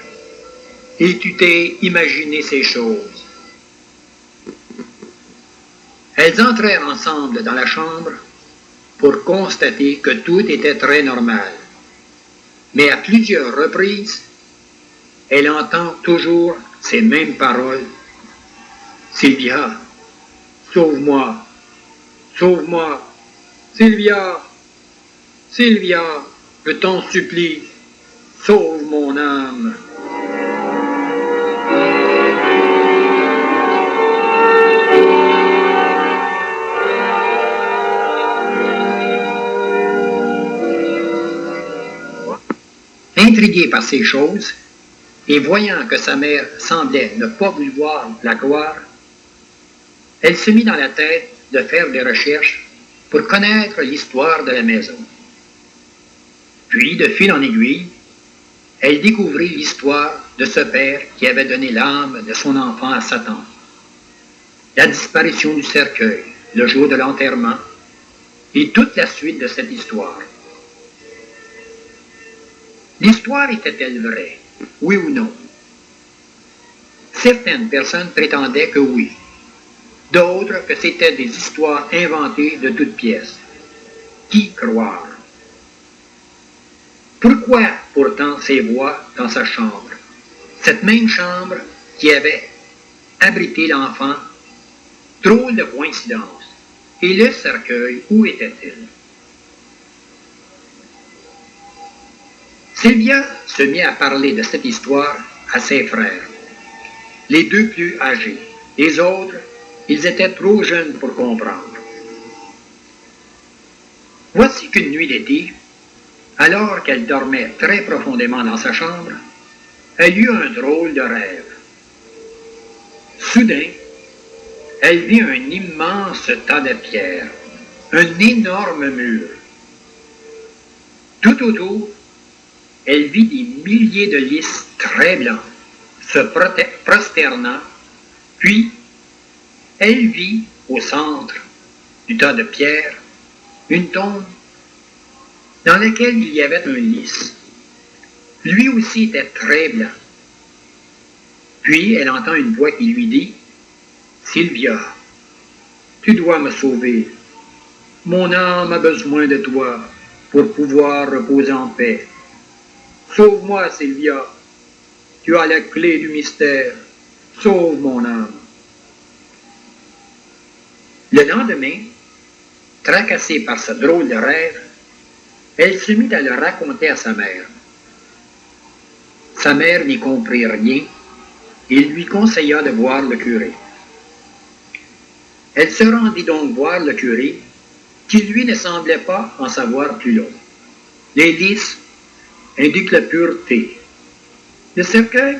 et tu t'es imaginé ces choses. Elles entrèrent ensemble dans la chambre pour constater que tout était très normal. Mais à plusieurs reprises, elle entend toujours ces mêmes paroles. « Sylvia, sauve-moi, sauve-moi, Sylvia, Sylvia, je t'en supplie, sauve mon âme. » Intriguée par ces choses, et voyant que sa mère semblait ne pas vouloir la croire, elle se mit dans la tête de faire des recherches pour connaître l'histoire de la maison. Puis, de fil en aiguille, elle découvrit l'histoire de ce père qui avait donné l'âme de son enfant à Satan, la disparition du cercueil, le jour de l'enterrement, et toute la suite de cette histoire. L'histoire était-elle vraie, oui ou non? Certaines personnes prétendaient que oui, d'autres que c'était des histoires inventées de toutes pièces. Qui croire? Pourquoi pourtant ces voix dans sa chambre? Cette même chambre qui avait abrité l'enfant? Drôle de coïncidence. Et le cercueil, où était-il? Sylvia se mit à parler de cette histoire à ses frères, les deux plus âgés. Les autres, ils étaient trop jeunes pour comprendre. Voici qu'une nuit d'été, alors qu'elle dormait très profondément dans sa chambre, elle eut un drôle de rêve. Soudain, elle vit un immense tas de pierres, un énorme mur. Tout autour, elle vit des milliers de lys très blancs se prosternant, puis elle vit au centre du tas de pierres une tombe dans laquelle il y avait un lys. Lui aussi était très blanc. Puis elle entend une voix qui lui dit « Sylvia, tu dois me sauver. Mon âme a besoin de toi pour pouvoir reposer en paix. Sauve-moi, Sylvia. Tu as la clé du mystère. Sauve mon âme. » Le lendemain, tracassée par ce drôle de rêve, elle se mit à le raconter à sa mère. Sa mère n'y comprit rien et lui conseilla de voir le curé. Elle se rendit donc voir le curé, qui lui ne semblait pas en savoir plus long. Les lys indiquent la pureté. Le cercueil,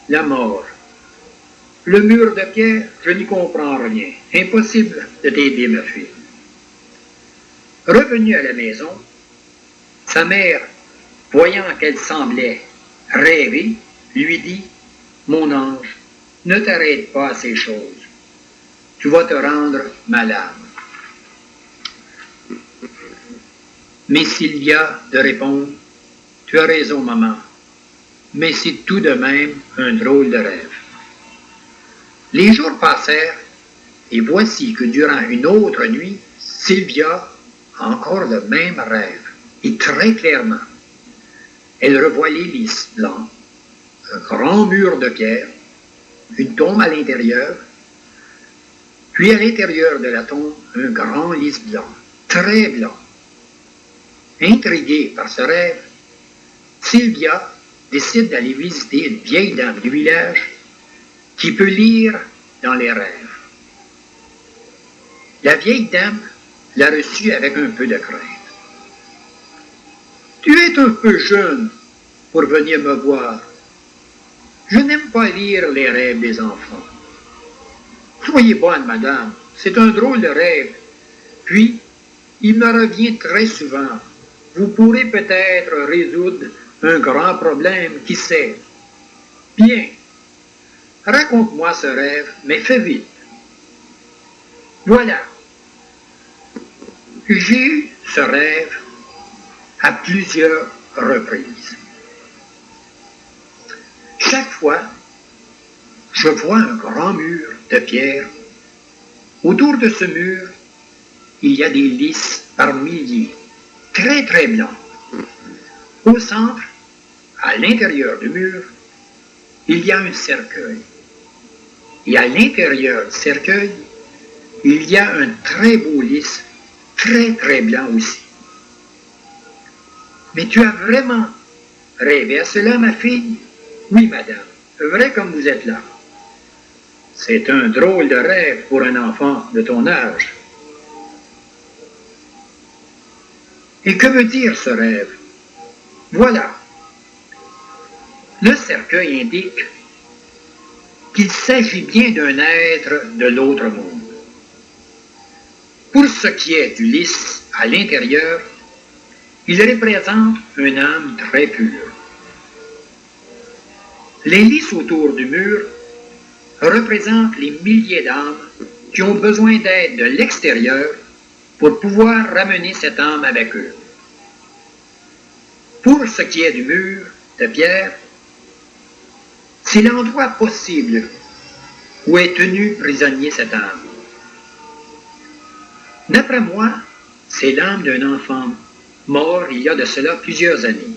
la mort. Le mur de pierre, je n'y comprends rien. Impossible de t'aider, ma fille. Revenue à la maison, sa mère, voyant qu'elle semblait rêver, lui dit « Mon ange, ne t'arrête pas à ces choses. Tu vas te rendre malade. » Mais Sylvia de répondre « Tu as raison, maman, mais c'est tout de même un drôle de rêve. » Les jours passèrent, et voici que durant une autre nuit, Sylvia a encore le même rêve, et très clairement. Elle revoit les lys blancs, un grand mur de pierre, une tombe à l'intérieur, puis à l'intérieur de la tombe, un grand lys blanc, très blanc. Intriguée par ce rêve, Sylvia décide d'aller visiter une vieille dame du village qui peut lire dans les rêves. La vieille dame l'a reçu avec un peu de crainte. « Tu es un peu jeune pour venir me voir. Je n'aime pas lire les rêves des enfants. Soyez bonne, madame, c'est un drôle de rêve. Puis, il me revient très souvent. Vous pourrez peut-être résoudre un grand problème, qui sait. Bien, raconte-moi ce rêve, mais fais vite. Voilà. J'ai eu ce rêve à plusieurs reprises. Chaque fois, je vois un grand mur de pierre. Autour de ce mur, il y a des lys par milliers, très très blancs. Au centre, à l'intérieur du mur, il y a un cercueil. Et à l'intérieur du cercueil, il y a un très beau lys, très très blanc aussi. Mais tu as vraiment rêvé à cela, ma fille? Oui, madame, vrai comme vous êtes là. C'est un drôle de rêve pour un enfant de ton âge. Et que veut dire ce rêve? Voilà. Le cercueil indique qu'il s'agit bien d'un être de l'autre monde. Pour ce qui est du lys à l'intérieur, il représente une âme très pure. Les lys autour du mur représentent les milliers d'âmes qui ont besoin d'aide de l'extérieur pour pouvoir ramener cette âme avec eux. Pour ce qui est du mur de pierre, c'est l'endroit possible où est tenu prisonnier cette âme. D'après moi, c'est l'âme d'un enfant mort il y a de cela plusieurs années.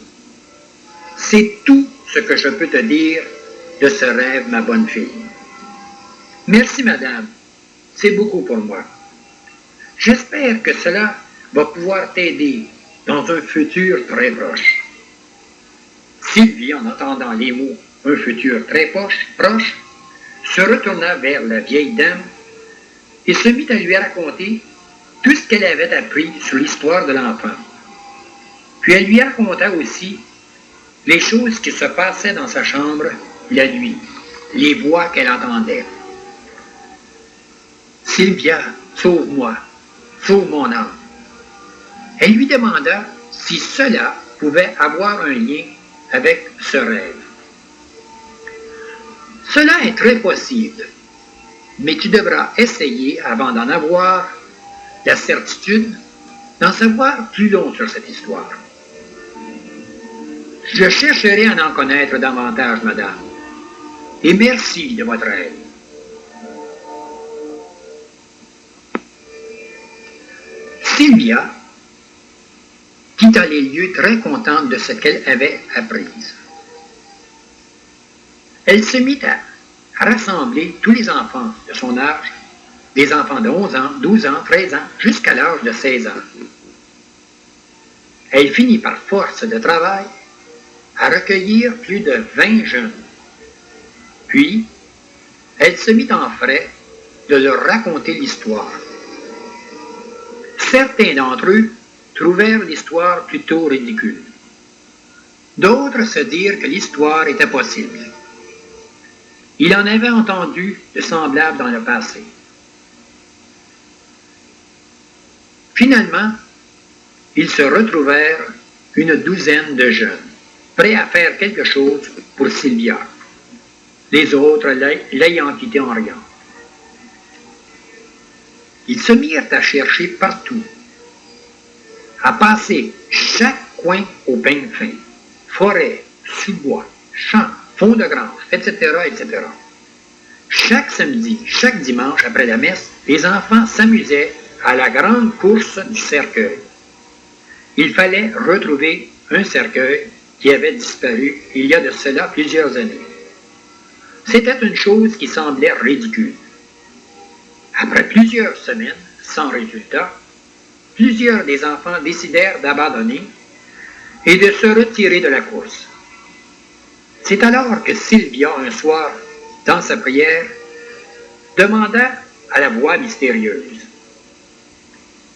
C'est tout ce que je peux te dire de ce rêve, ma bonne fille. Merci, madame. C'est beaucoup pour moi. J'espère que cela va pouvoir t'aider dans un futur très proche. Sylvie, en entendant les mots « un futur très proche », se retourna vers la vieille dame et se mit à lui raconter tout ce qu'elle avait appris sur l'histoire de l'enfant. Puis elle lui raconta aussi les choses qui se passaient dans sa chambre la nuit, les voix qu'elle entendait. « Sylvia, sauve-moi, sauve mon âme. » Elle lui demanda si cela pouvait avoir un lien avec ce rêve. « Cela est très possible, mais tu devras essayer, avant d'en avoir la certitude, d'en savoir plus long sur cette histoire. Je chercherai à en connaître davantage, madame, et merci de votre aide. » Sylvia quitta les lieux très contente de ce qu'elle avait appris. Elle se mit à rassembler tous les enfants de son âge, des enfants de 11 ans, 12 ans, 13 ans, jusqu'à l'âge de 16 ans. Elle finit par force de travail à recueillir plus de 20 jeunes. Puis, elle se mit en frais de leur raconter l'histoire. Certains d'entre eux trouvèrent l'histoire plutôt ridicule. D'autres se dirent que l'histoire était possible. Il en avait entendu de semblables dans le passé. Finalement, ils se retrouvèrent une douzaine de jeunes, prêts à faire quelque chose pour Sylvia, les autres l'ayant quitté en riant. Ils se mirent à chercher partout, à passer chaque coin au peigne fin, forêt, sous-bois, champs, fond de grange, etc., etc. Chaque samedi, chaque dimanche après la messe, les enfants s'amusaient à la grande course du cercueil. Il fallait retrouver un cercueil qui avait disparu il y a de cela plusieurs années. C'était une chose qui semblait ridicule. Après plusieurs semaines, sans résultat, plusieurs des enfants décidèrent d'abandonner et de se retirer de la course. C'est alors que Sylvia, un soir, dans sa prière, demanda à la voix mystérieuse: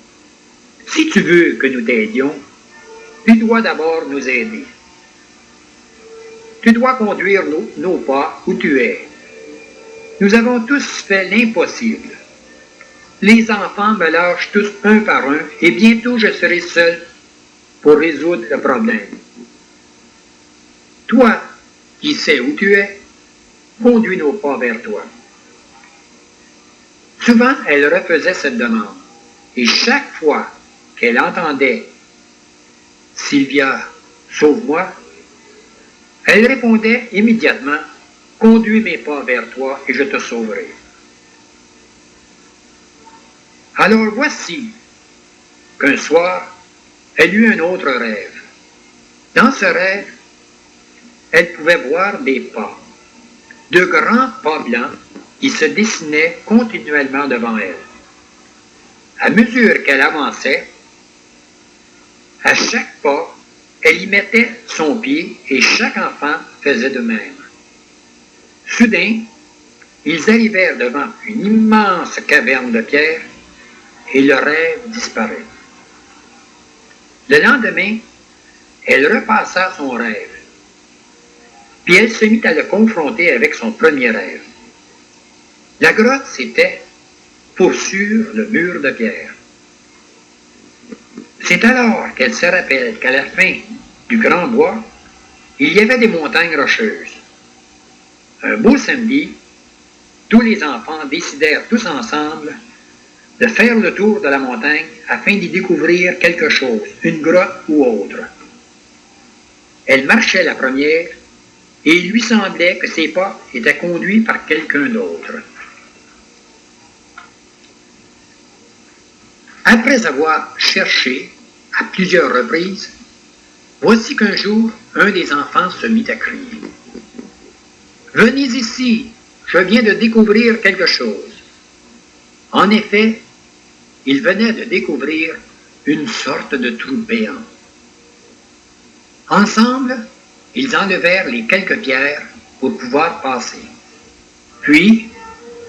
« Si tu veux que nous t'aidions, tu dois d'abord nous aider. Tu dois conduire nos pas où tu es. Nous avons tous fait l'impossible. Les enfants me lâchent tous un par un et bientôt je serai seul pour résoudre le problème. Toi, qui sais où tu es, conduis nos pas vers toi. » Souvent, elle refaisait cette demande, et chaque fois qu'elle entendait « Sylvia, sauve-moi », elle répondait immédiatement « Conduis mes pas vers toi et je te sauverai. » Alors voici qu'un soir, elle eut un autre rêve. Dans ce rêve, elle pouvait voir des pas, de grands pas blancs qui se dessinaient continuellement devant elle. À mesure qu'elle avançait, à chaque pas, elle y mettait son pied et chaque enfant faisait de même. Soudain, ils arrivèrent devant une immense caverne de pierre et le rêve disparut. Le lendemain, elle repassa son rêve, puis elle se mit à le confronter avec son premier rêve. La grotte, c'était, pour sûr, le mur de pierre. C'est alors qu'elle se rappelle qu'à la fin du grand bois, il y avait des montagnes rocheuses. Un beau samedi, tous les enfants décidèrent tous ensemble de faire le tour de la montagne afin d'y découvrir quelque chose, une grotte ou autre. Elle marchait la première et il lui semblait que ses pas étaient conduits par quelqu'un d'autre. Après avoir cherché à plusieurs reprises, voici qu'un jour, un des enfants se mit à crier. « Venez ici, je viens de découvrir quelque chose. » En effet, il venait de découvrir une sorte de trou béant. Ensemble, ils enlevèrent les quelques pierres pour pouvoir passer. Puis,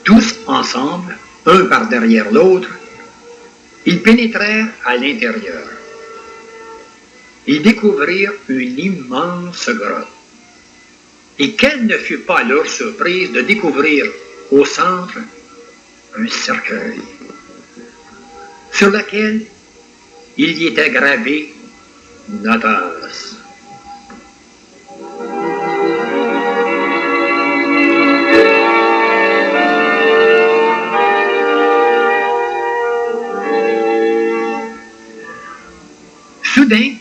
tous ensemble, un par derrière l'autre, ils pénétrèrent à l'intérieur. Ils découvrirent une immense grotte. Et quelle ne fut pas leur surprise de découvrir au centre un cercueil, sur lequel il y était gravé Natas. Soudain,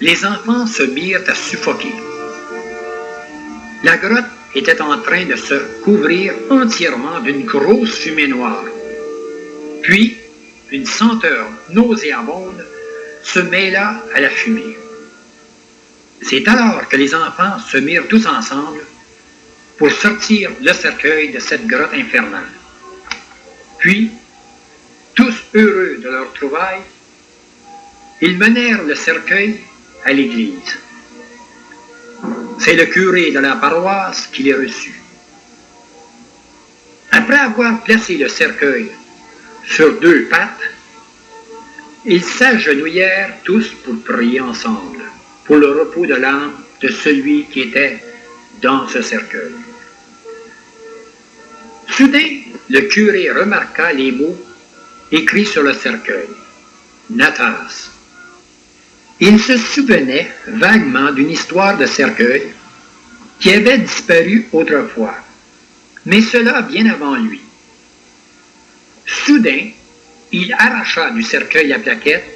les enfants se mirent à suffoquer. La grotte était en train de se couvrir entièrement d'une grosse fumée noire. Puis, une senteur nauséabonde se mêla à la fumée. C'est alors que les enfants se mirent tous ensemble pour sortir le cercueil de cette grotte infernale. Puis, tous heureux de leur trouvaille, ils menèrent le cercueil à l'église. C'est le curé de la paroisse qui les reçut. Après avoir placé le cercueil sur deux pattes, ils s'agenouillèrent tous pour prier ensemble, pour le repos de l'âme de celui qui était dans ce cercueil. Soudain, le curé remarqua les mots écrits sur le cercueil. Natas. Il se souvenait vaguement d'une histoire de cercueil qui avait disparu autrefois, mais cela bien avant lui. Soudain, il arracha du cercueil la plaquette,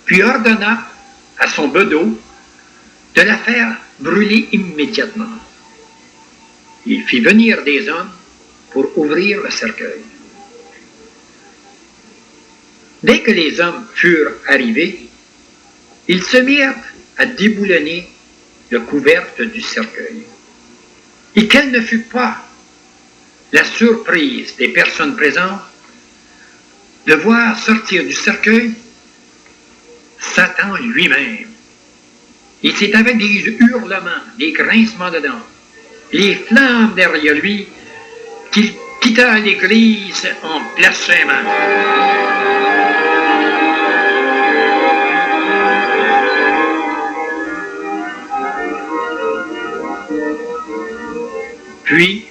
puis ordonna à son bedeau de la faire brûler immédiatement. Il fit venir des hommes pour ouvrir le cercueil. Dès que les hommes furent arrivés, ils se mirent à déboulonner le couvercle du cercueil. Et quelle ne fut pas la surprise des personnes présentes de voir sortir du cercueil Satan lui-même. Et c'est avec des hurlements, des grincements de dents, les flammes derrière lui, qu'il quitta l'église en blasphémant. Puis,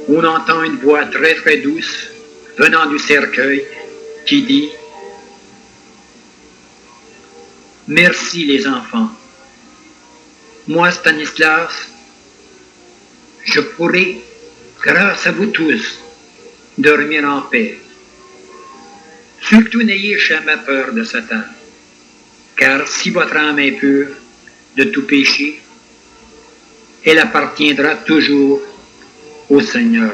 on entend une voix très très douce venant du cercueil qui dit « Merci les enfants. Moi, Stanislas, je pourrai, grâce à vous tous, dormir en paix. Surtout n'ayez jamais peur de Satan, car si votre âme est pure de tout péché, elle appartiendra toujours au Seigneur. »